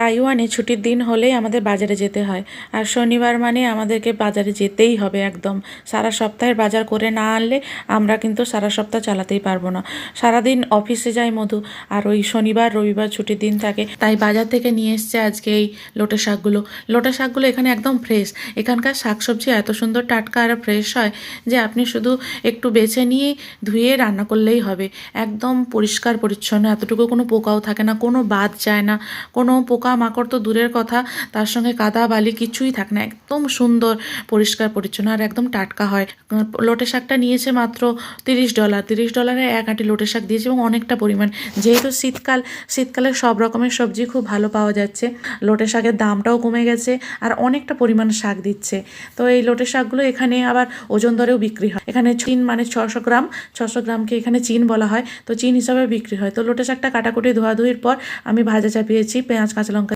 তাইওয়ানে ছুটির দিন হলেই আমাদের বাজারে যেতে হয়। আর শনিবার মানে আমাদেরকে বাজারে যেতেই হবে একদম। সারা সপ্তাহের বাজার করে না আনলে আমরা কিন্তু সারা সপ্তাহ চালাতেই পারবো না। সারাদিন অফিসে যায় মধু, আর ওই শনিবার রবিবার ছুটির দিন থাকে, তাই বাজার থেকে নিয়ে এসছে আজকে এই লোটে শাকগুলো। লোটে শাকগুলো এখানে একদম ফ্রেশ। এখানকার শাকসবজি এত সুন্দর টাটকা আর ফ্রেশ হয় যে আপনি শুধু একটু বেছে নিয়ে ধুয়ে রান্না করলেই হবে। একদম পরিষ্কার পরিচ্ছন্ন, এতটুকু কোনো পোকাও থাকে না, কোনো বাদ যায় না, কোনো পোকা মাকড় তো দূরের কথা, তার সঙ্গে কাদা বালি কিছুই থাকে না, একদম সুন্দর পরিষ্কার পরিচ্ছন্ন আর একদম টাটকা হয়। লোটে শাকটা নিয়েছে মাত্র $30। $30 এক আঁটি লোটে শাক দিয়েছে, এবং অনেকটা পরিমাণ। যেহেতু শীতকাল, শীতকালে সব রকমের সবজি খুব ভালো পাওয়া যাচ্ছে, লোটে শাকের দামটাও কমে গেছে, আর অনেকটা পরিমাণ শাক দিচ্ছে। তো এই লোটে শাকগুলো এখানে আবার ওজন দরেও বিক্রি হয়। এখানে চিন মানে 600 গ্রাম, 600 গ্রামকে এখানে চিন বলা হয়, তো চিন হিসাবে বিক্রি হয়। তো লোটে শাকটা কাটাকুটি ধোয়াধুয়ির পর আমি ভাজা চাপিয়েছি পেঁয়াজ কাঁচা লঙ্কা